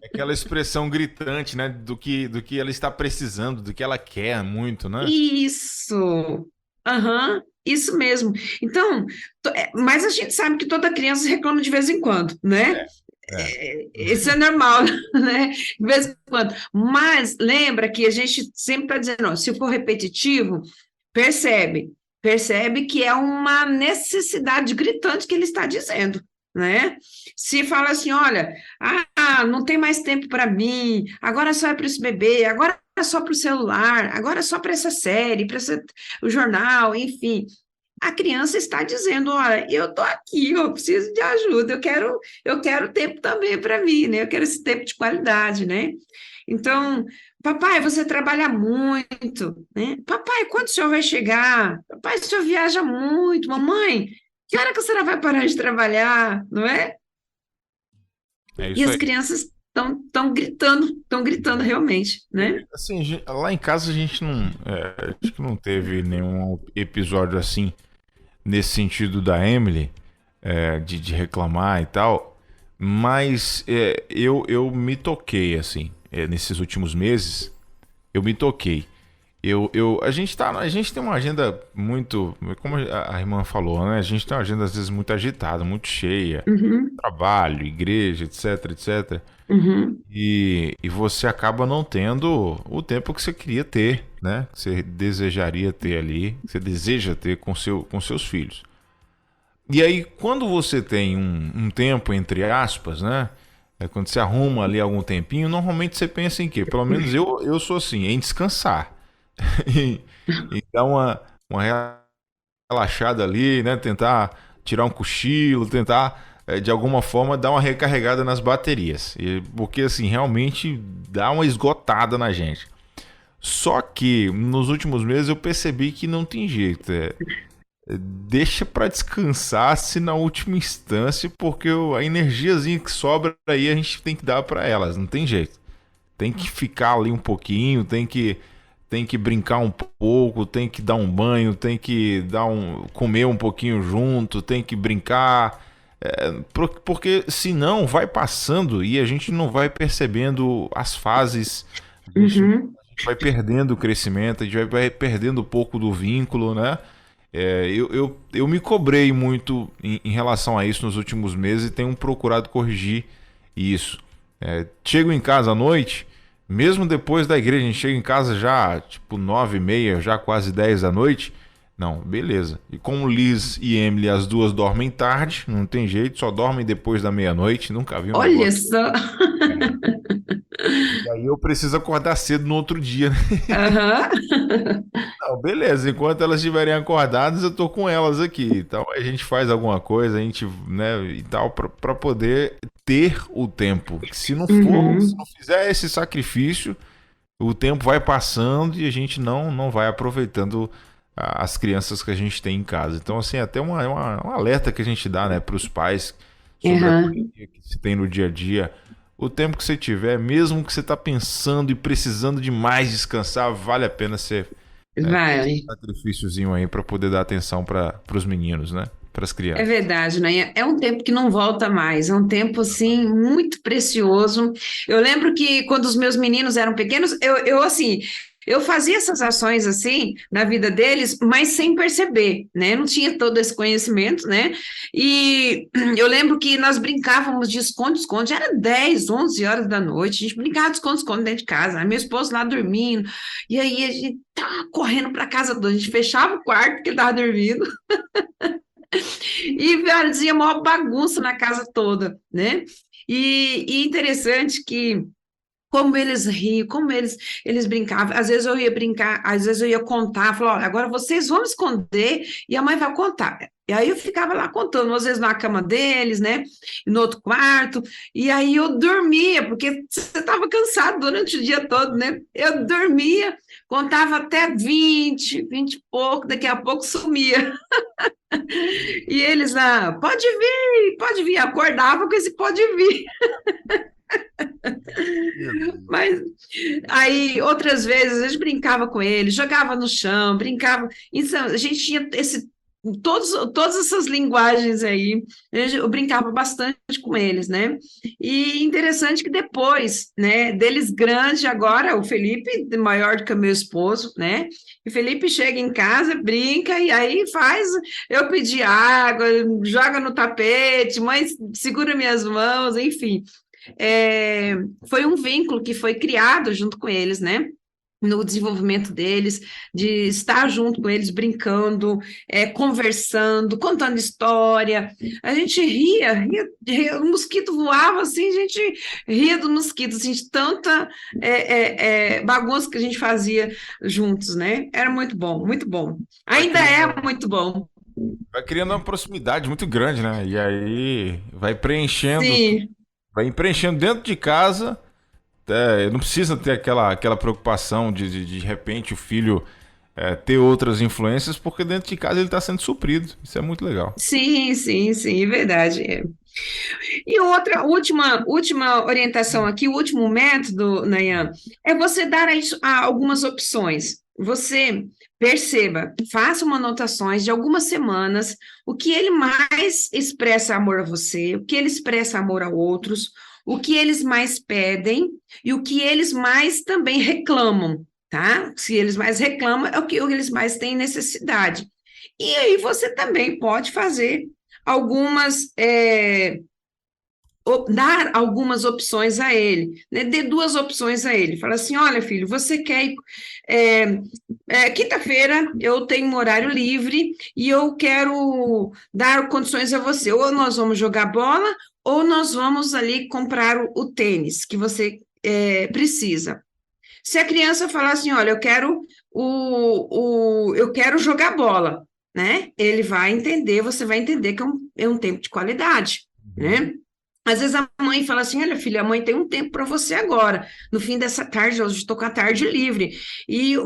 Aquela expressão gritante, né, do que ela está precisando, do que ela quer muito, né? Isso, isso mesmo. Então, mas a gente sabe que toda criança reclama de vez em quando, né? Isso é normal, né? De vez em quando. Mas lembra que a gente sempre está dizendo, se for repetitivo, percebe que é uma necessidade gritante que ele está dizendo, né? Se fala assim, olha, não tem mais tempo para mim, agora só é para esse bebê, agora é só para o celular, agora é só para essa série, para o jornal, enfim. A criança está dizendo, olha, eu estou aqui, eu preciso de ajuda, eu quero tempo também para mim, né? Eu quero esse tempo de qualidade, né? Então, papai, você trabalha muito, né? Papai, quando o senhor vai chegar? Papai, o senhor viaja muito, mamãe, que hora que a senhora vai parar de trabalhar, não é? E as crianças estão gritando realmente, né? Assim, lá em casa a gente acho que não teve nenhum episódio assim, nesse sentido da Emily, de reclamar e tal, mas eu me toquei, assim, nesses últimos meses, eu me toquei. A gente tem uma agenda muito, como a irmã falou, né? A gente tem uma agenda às vezes muito agitada, muito cheia, trabalho, igreja, etc, etc. E você acaba não tendo o tempo que você queria ter, né? Que você desejaria ter ali, que você deseja ter com seus filhos. E aí, quando você tem um tempo, entre aspas, né? Quando você arruma ali algum tempinho, normalmente você pensa em quê? Pelo menos eu sou assim, em descansar. e dar uma relaxada ali, né? Tentar tirar um cochilo, tentar de alguma forma dar uma recarregada nas baterias, porque assim realmente dá uma esgotada na gente. Só que nos últimos meses eu percebi que não tem jeito, deixa para descansar se na última instância, porque a energiazinha que sobra aí a gente tem que dar para elas, não tem jeito. Tem que ficar ali um pouquinho, tem que brincar um pouco, tem que dar um banho, tem que comer um pouquinho junto, tem que brincar, porque senão vai passando e a gente não vai percebendo as fases. A gente vai perdendo o crescimento, a gente vai perdendo um pouco do vínculo, né? Eu me cobrei muito em relação a isso nos últimos meses e tenho procurado corrigir isso. Chego em casa à noite, mesmo depois da igreja, a gente chega em casa já tipo 9h30, já quase 10 da noite. Não, beleza. E como Liz e Emily, as duas dormem tarde, não tem jeito, só dormem depois da meia-noite, nunca vi um Olha negócio. só. E aí eu preciso acordar cedo no outro dia, né? Aham. Não, beleza, enquanto elas estiverem acordadas, eu tô com elas aqui. Então a gente faz alguma coisa, a gente, né, e tal, pra poder ter o tempo. Se não for, se Uhum. não fizer esse sacrifício, o tempo vai passando e a gente não vai aproveitando as crianças que a gente tem em casa. Então, assim, até um alerta que a gente dá, né, para os pais sobre a Aham. correria que se tem no dia a dia. O tempo que você tiver, mesmo que você está pensando e precisando de mais descansar, vale a pena você fazer Vai. um sacrifíciozinho aí para poder dar atenção para os meninos, né? Para as É crianças. verdade, né? É um tempo que não volta mais, é um tempo, assim, muito precioso. Eu lembro que quando os meus meninos eram pequenos, assim, eu fazia essas ações, assim, na vida deles, mas sem perceber, né? Eu não tinha todo esse conhecimento, né? E eu lembro que nós brincávamos de esconde-esconde, era 10, 11 horas da noite, a gente brincava de esconde-esconde dentro de casa, meu esposo lá dormindo, e aí a gente tava correndo para casa a gente fechava o quarto porque ele estava dormindo, e fazia maior bagunça na casa toda, né? E interessante que como eles riam, como eles brincavam. Às vezes eu ia brincar, às vezes eu ia contar, falar, olha, agora vocês vão esconder e a mãe vai contar. E aí eu ficava lá contando, às vezes na cama deles, né? No outro quarto, e aí eu dormia, porque você estava cansado durante o dia todo, né? Eu dormia, contava até 20, 20 e pouco, daqui a pouco sumia. E eles lá, pode vir, acordava com esse pode vir. Meu Deus. Mas aí outras vezes a gente brincava com eles, jogava no chão, brincava. Então, a gente tinha todas essas linguagens aí, eu brincava bastante com eles, né? E interessante que depois, né, deles grande agora, o Felipe, maior do que o meu esposo, né? E o Felipe chega em casa, brinca e aí faz eu pedir água, joga no tapete, mãe segura minhas mãos, enfim. É, foi um vínculo que foi criado junto com eles, né? No desenvolvimento deles, de estar junto com eles, brincando, conversando, contando história. A gente ria, o mosquito voava assim, a gente ria do mosquito, assim, de tanta bagunça que a gente fazia juntos, né? Era muito bom, muito bom. Vai Ainda é criando, muito bom. vai criando uma proximidade muito grande, né? E aí vai preenchendo, Sim, vai preenchendo dentro de casa. Não precisa ter aquela preocupação de repente o filho ter outras influências, porque dentro de casa ele está sendo suprido. Isso é muito legal. sim, sim, sim, é verdade. E outra, última orientação aqui, o último método, Nayan, é você dar algumas opções. Você perceba, faça uma anotações de algumas semanas, o que ele mais expressa amor a você, o que ele expressa amor a outros, o que eles mais pedem e o que eles mais também reclamam, tá? Se eles mais reclamam, é o que eles mais têm necessidade. E aí você também pode fazer algumas dar algumas opções a ele, né? Dê duas opções a ele. Fala assim: olha, filho, você quer ir. Quinta-feira eu tenho um horário livre e eu quero dar condições a você. Ou nós vamos jogar bola, ou nós vamos ali comprar o tênis que você precisa. Se a criança falar assim: olha, eu quero jogar bola, né? Ele vai entender, você vai entender que é um tempo de qualidade, Uhum. né? Às vezes a mãe fala assim: olha, filha, a mãe tem um tempo para você agora. No fim dessa tarde, hoje estou com a tarde livre. E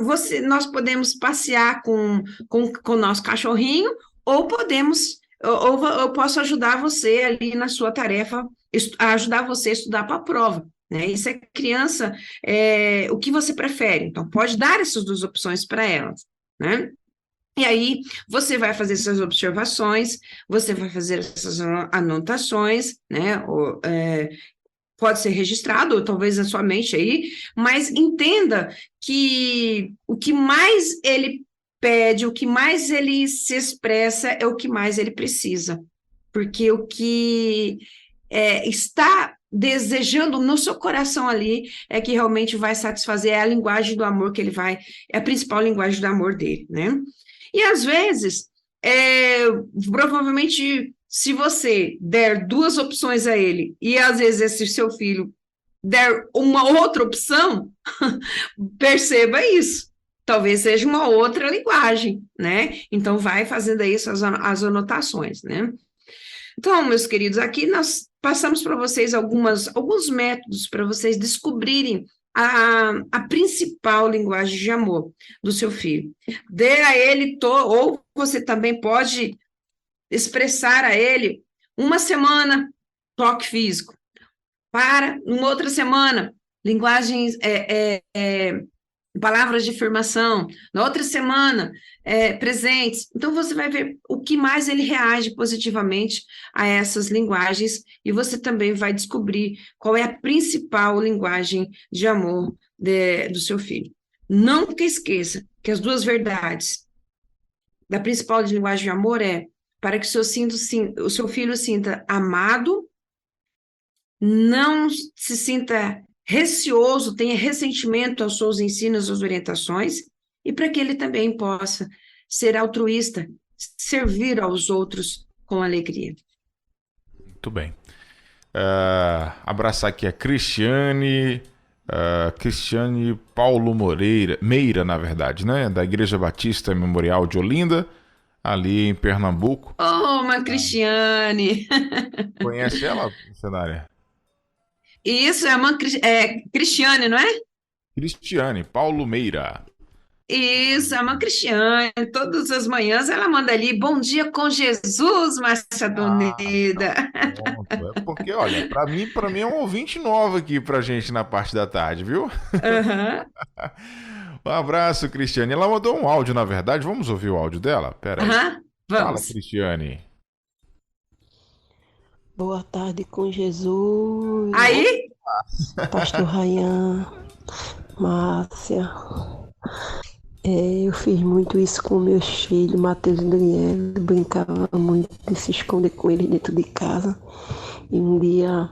nós podemos passear com o nosso cachorrinho, ou podemos, ou eu posso ajudar você ali na sua tarefa, ajudar você a estudar para a prova. Né? Isso é criança, o que você prefere? Então, pode dar essas duas opções para elas. Né? E aí, você vai fazer essas observações, você vai fazer essas anotações, né? pode ser registrado, ou talvez na sua mente aí, mas entenda que o que mais ele pede, o que mais ele se expressa é o que mais ele precisa. Porque o que está desejando no seu coração ali é que realmente vai satisfazer, é a linguagem do amor que ele vai, é a principal linguagem do amor dele, né? E às vezes, provavelmente, se você der duas opções a ele, e às vezes esse seu filho der uma outra opção, perceba isso. Talvez seja uma outra linguagem, né? Então, vai fazendo aí as anotações, né? Então, meus queridos, aqui nós passamos para vocês alguns métodos para vocês descobrirem a principal linguagem de amor do seu filho. Dê a ele, ou você também pode expressar a ele uma semana toque físico, para uma outra semana linguagens, palavras de afirmação, na outra semana, presentes. Então, você vai ver o que mais ele reage positivamente a essas linguagens, e você também vai descobrir qual é a principal linguagem de amor do seu filho. Nunca esqueça que as duas verdades da principal linguagem de amor para que o seu filho sinta amado, não se sinta receoso, tenha ressentimento aos seus ensinos, às orientações, e para que ele também possa ser altruísta, servir aos outros com alegria. Muito bem. Abraçar aqui a Cristiane Paulo Meira, na verdade, né? Da Igreja Batista Memorial de Olinda, ali em Pernambuco. Oh, uma Cristiane! Conhece ela, Cenária? Isso, é uma Cristiane, não é? Cristiane Paulo Meira. Isso, é uma Cristiane. Todas as manhãs ela manda ali, bom dia com Jesus, Márcia Doneda. É porque, olha, para mim é um ouvinte novo aqui pra gente na parte da tarde, viu? Uhum. Um abraço, Cristiane. Ela mandou um áudio, na verdade. Vamos ouvir o áudio dela? Pera aí. Uhum. Vamos. Fala, Cristiane. Boa tarde com Jesus. Aí? Pastor Rayan, Márcia. Eu fiz muito isso com meus filhos, Matheus e Daniel. Brincava muito de se esconder com eles dentro de casa. E um dia,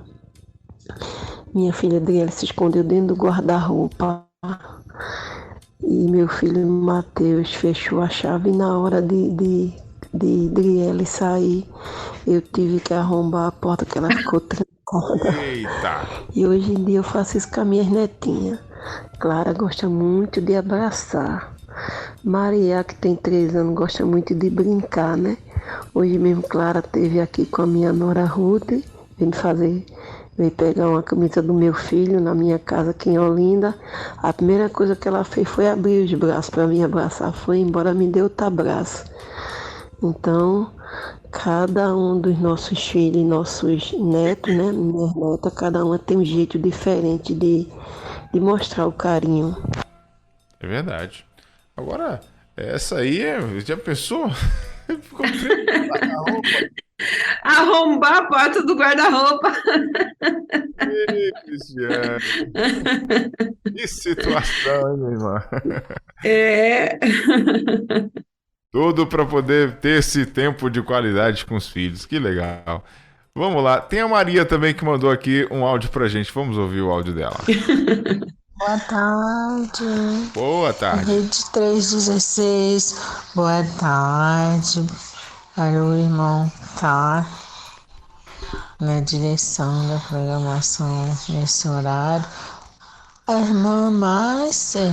minha filha Adriele se escondeu dentro do guarda-roupa. E meu filho Matheus fechou a chave, e na hora de Adriele sair, eu tive que arrombar a porta, que ela ficou trancada. Eita! E hoje em dia eu faço isso com as minhas netinhas. Clara gosta muito de abraçar. Maria, que tem 3 anos, gosta muito de brincar, né? Hoje mesmo Clara esteve aqui com a minha nora Ruth, veio pegar uma camisa do meu filho na minha casa aqui em Olinda. A primeira coisa que ela fez foi abrir os braços para me abraçar. Foi embora, me deu outro abraço. Então, cada um dos nossos filhos, nossos netos, né? Minhas netas, cada uma tem um jeito diferente de mostrar o carinho. É verdade. Agora, essa aí, já pensou? Ficou Arrombar a porta do guarda-roupa. Cristiane. Que situação, hein, minha irmã? Tudo para poder ter esse tempo de qualidade com os filhos. Que legal. Vamos lá. Tem a Maria também que mandou aqui um áudio pra gente. Vamos ouvir o áudio dela. Boa tarde. Boa tarde. Rede 316. Boa tarde para o irmão tá na direção da programação nesse horário. A irmã Márcia.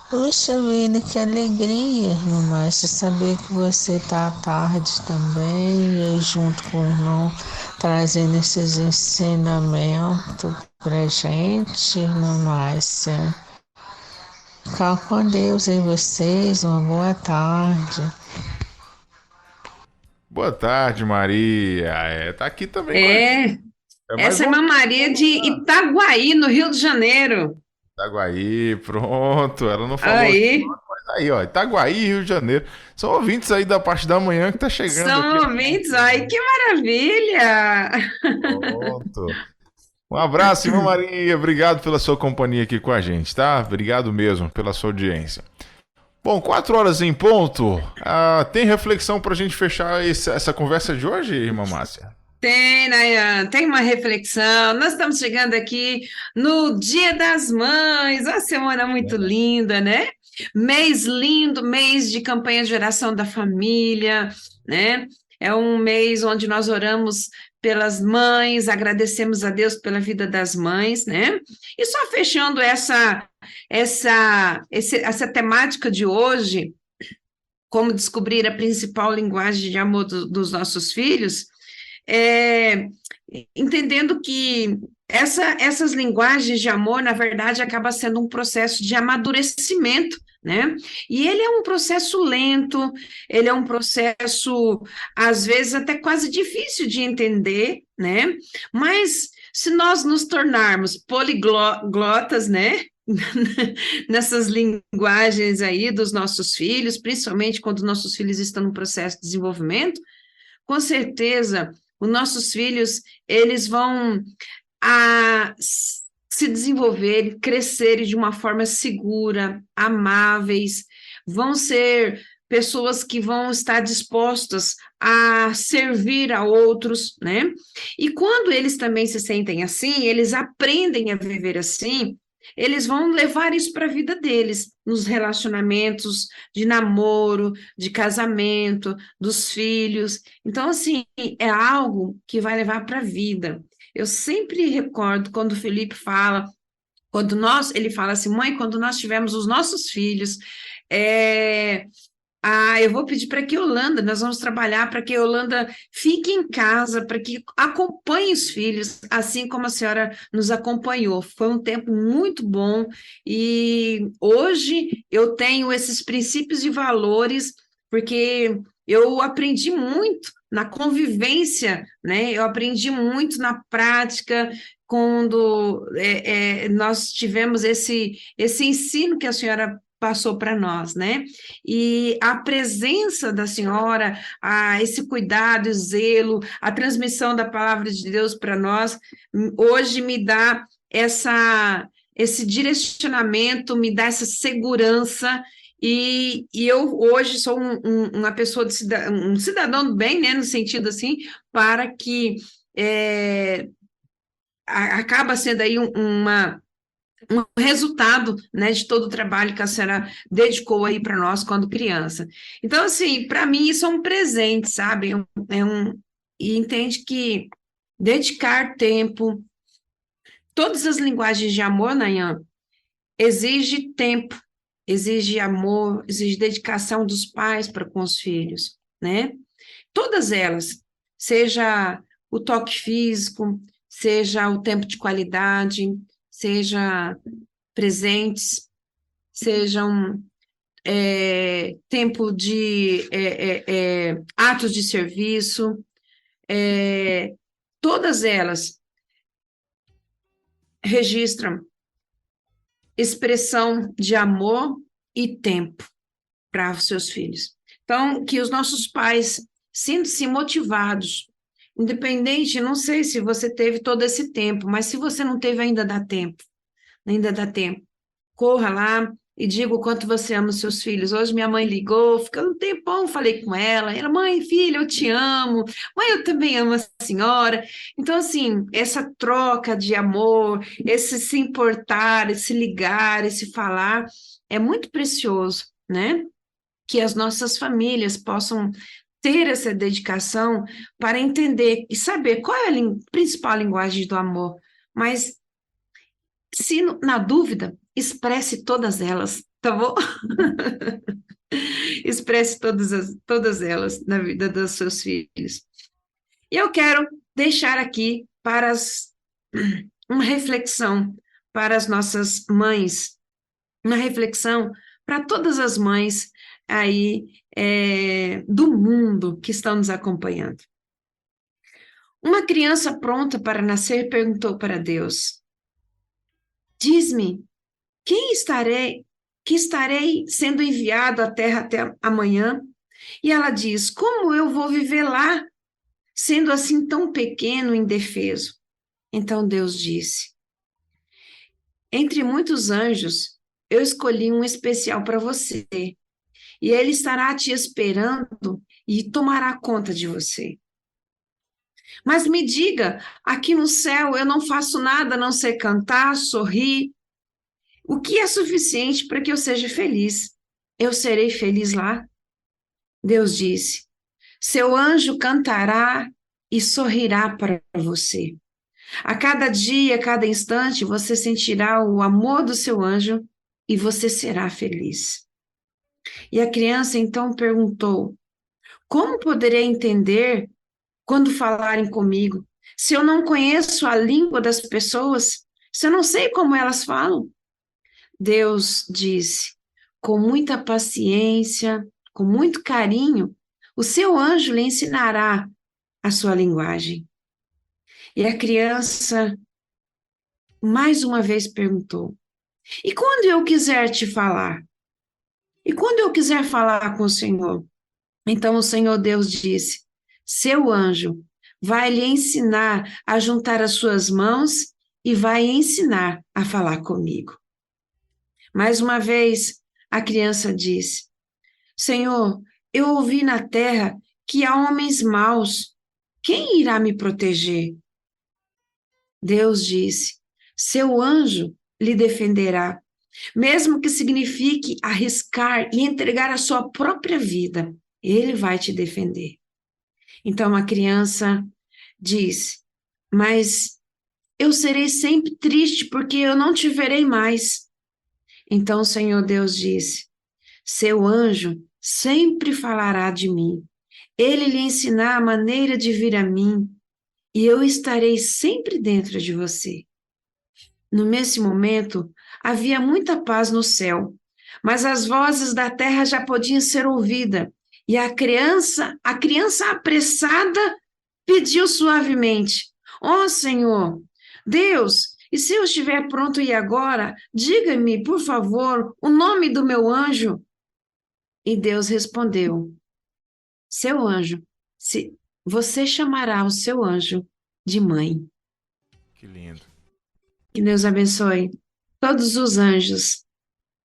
Puxa vida, que alegria, irmã Márcia, saber que você está à tarde também, eu junto com o irmão, trazendo esses ensinamentos pra gente, irmã Márcia. Ficar com Deus em vocês, uma boa tarde. Boa tarde, Maria. Tá aqui também. Essa é a irmã Maria de Itaguaí, no Rio de Janeiro. Itaguaí, pronto. Ela não falou aqui, Aí, mas aí, ó, Itaguaí, Rio de Janeiro. São ouvintes aí da parte da manhã que tá chegando aqui. são ouvintes, ai, que maravilha! Pronto. Um abraço, irmã Maria. Obrigado pela sua companhia aqui com a gente, tá? Obrigado mesmo pela sua audiência. Bom, 4 horas em ponto. Tem reflexão pra gente fechar essa conversa de hoje, irmã Márcia? Tem, Nayan, tem uma reflexão. Nós estamos chegando aqui no Dia das Mães, uma semana muito linda, né? Mês lindo, mês de campanha de oração da família, né? É um mês onde nós oramos pelas mães, agradecemos a Deus pela vida das mães, né? E só fechando essa temática de hoje, como descobrir a principal linguagem de amor dos nossos filhos, é, entendendo que essas linguagens de amor, na verdade, acaba sendo um processo de amadurecimento, né? E ele é um processo lento, ele é um processo, às vezes, até quase difícil de entender, né? Mas se nós nos tornarmos poliglotas, né? Nessas linguagens aí dos nossos filhos, principalmente quando nossos filhos estão no processo de desenvolvimento, com certeza, os nossos filhos, eles vão se desenvolver, crescerem de uma forma segura, amáveis, vão ser pessoas que vão estar dispostas a servir a outros, né? E quando eles também se sentem assim, eles aprendem a viver assim, eles vão levar isso para a vida deles, nos relacionamentos de namoro, de casamento, dos filhos. Então, assim, é algo que vai levar para a vida. Eu sempre recordo quando o Felipe fala, ele fala assim, mãe, quando nós tivermos os nossos filhos, eu vou pedir para que Yolanda, nós vamos trabalhar para que Yolanda fique em casa, para que acompanhe os filhos, assim como a senhora nos acompanhou. Foi um tempo muito bom e hoje eu tenho esses princípios e valores, porque eu aprendi muito na convivência, né? Eu aprendi muito na prática, quando nós tivemos esse ensino que a senhora passou para nós, né? E a presença da senhora, esse cuidado, zelo, a transmissão da palavra de Deus para nós, hoje me dá esse direcionamento, me dá essa segurança, e eu hoje sou uma pessoa, um cidadão do bem, né, no sentido assim, para que acaba sendo aí um resultado, né, de todo o trabalho que a senhora dedicou aí para nós quando criança. Então, assim, para mim isso é um presente, sabe? E entende que dedicar tempo, todas as linguagens de amor, Nayan, exige tempo, exige amor, exige dedicação dos pais para com os filhos, né? Todas elas, seja o toque físico, seja o tempo de qualidade, seja presentes, sejam tempo de atos de serviço, todas elas registram expressão de amor e tempo para os seus filhos. Então, que os nossos pais sintam-se motivados, independente, não sei se você teve todo esse tempo, mas se você não teve, ainda dá tempo. Corra lá e diga o quanto você ama os seus filhos. Hoje minha mãe ligou, ficando um tempão, falei com ela. Ela, mãe, filha, eu te amo. Mãe, eu também amo a senhora. Então, assim, essa troca de amor, esse se importar, esse ligar, esse falar, é muito precioso, né? Que as nossas famílias possam ter essa dedicação para entender e saber qual é a principal linguagem do amor. Mas, se na dúvida, expresse todas elas, tá bom? Expresse todas elas na vida dos seus filhos. E eu quero deixar aqui uma reflexão para as nossas mães, uma reflexão para todas as mães aí do mundo que estão nos acompanhando. Uma criança pronta para nascer perguntou para Deus: diz-me, que estarei sendo enviado à terra até amanhã? E ela diz: como eu vou viver lá, sendo assim tão pequeno e indefeso? Então Deus disse: entre muitos anjos, eu escolhi um especial para você, e ele estará te esperando e tomará conta de você. Mas me diga, aqui no céu eu não faço nada a não ser cantar, sorrir. O que é suficiente para que eu seja feliz? Eu serei feliz lá? Deus disse: seu anjo cantará e sorrirá para você. A cada dia, a cada instante, você sentirá o amor do seu anjo e você será feliz. E a criança então perguntou: como poderei entender quando falarem comigo, se eu não conheço a língua das pessoas, se eu não sei como elas falam? Deus disse: com muita paciência, com muito carinho, o seu anjo lhe ensinará a sua linguagem. E a criança mais uma vez perguntou: e quando eu quiser te falar? E quando eu quiser falar com o Senhor? Então o Senhor Deus disse: seu anjo vai lhe ensinar a juntar as suas mãos e vai ensinar a falar comigo. Mais uma vez, a criança disse: Senhor, eu ouvi na terra que há homens maus. Quem irá me proteger? Deus disse: seu anjo lhe defenderá, mesmo que signifique arriscar e entregar a sua própria vida. Ele vai te defender. Então a criança disse: mas eu serei sempre triste porque eu não te verei mais. Então o Senhor Deus disse: seu anjo sempre falará de mim. Ele lhe ensinará a maneira de vir a mim e eu estarei sempre dentro de você. Nesse momento, havia muita paz no céu, mas as vozes da terra já podiam ser ouvidas. E a criança apressada pediu suavemente: ó Senhor, Deus, e se eu estiver pronto e agora, diga-me, por favor, o nome do meu anjo. E Deus respondeu: seu anjo, você chamará o seu anjo de mãe. Que lindo. Que Deus abençoe todos os anjos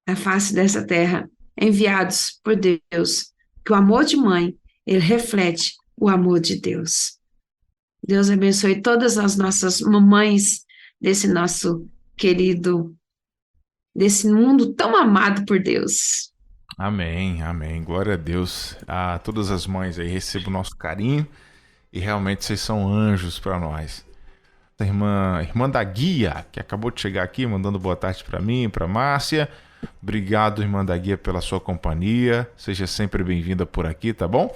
na face dessa terra, enviados por Deus, que o amor de mãe, ele reflete o amor de Deus. Deus abençoe todas as nossas mamães desse nosso querido, desse mundo tão amado por Deus. Amém, amém. Glória a Deus. A todas as mães aí, recebam o nosso carinho e realmente vocês são anjos para nós. A irmã da Guia, que acabou de chegar aqui, mandando boa tarde para mim, para Márcia. Obrigado, irmã da Guia, pela sua companhia. Seja sempre bem-vinda por aqui, tá bom?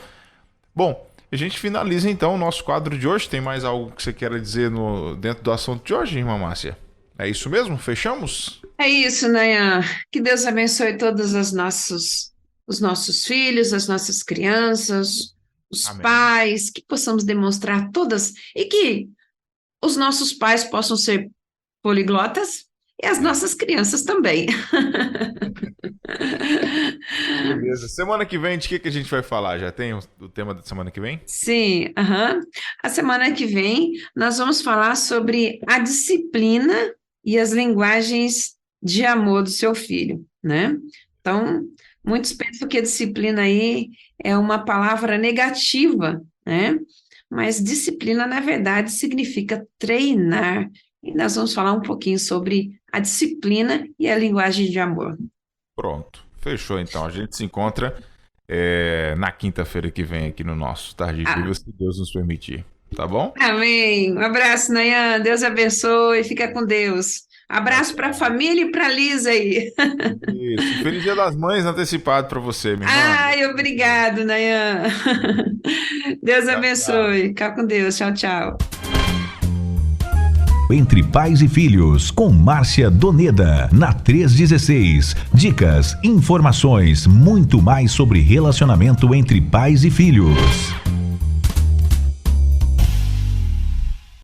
Bom, a gente finaliza então o nosso quadro de hoje. Tem mais algo que você queira dizer dentro do assunto de hoje, irmã Márcia? É isso mesmo? Fechamos? É isso, Nayan. Que Deus abençoe todos os nossos filhos, as nossas crianças, os Amém. Pais, que possamos demonstrar todas, e que os nossos pais possam ser poliglotas e as nossas crianças também. Beleza. Semana que vem, de que a gente vai falar? Já tem o tema da semana que vem? Sim, A semana que vem nós vamos falar sobre a disciplina e as linguagens de amor do seu filho, né? Então, muitos pensam que a disciplina aí é uma palavra negativa, né? Mas disciplina, na verdade, significa treinar. E nós vamos falar um pouquinho sobre a disciplina e a linguagem de amor. Pronto. Fechou, então. A gente se encontra na quinta-feira que vem aqui no nosso Tarde de Bíblia, se Deus nos permitir. Tá bom? Amém. Um abraço, Nayan. Deus abençoe. Fica com Deus. Abraço para a família e para a Lisa aí. Isso. Feliz Dia das Mães antecipado para você, minha irmã. Ai, obrigado, Nayan. Deus abençoe. Fica com Deus. Tchau, tchau. Entre Pais e Filhos, com Márcia Doneda, na 316. Dicas, informações, muito mais sobre relacionamento entre pais e filhos.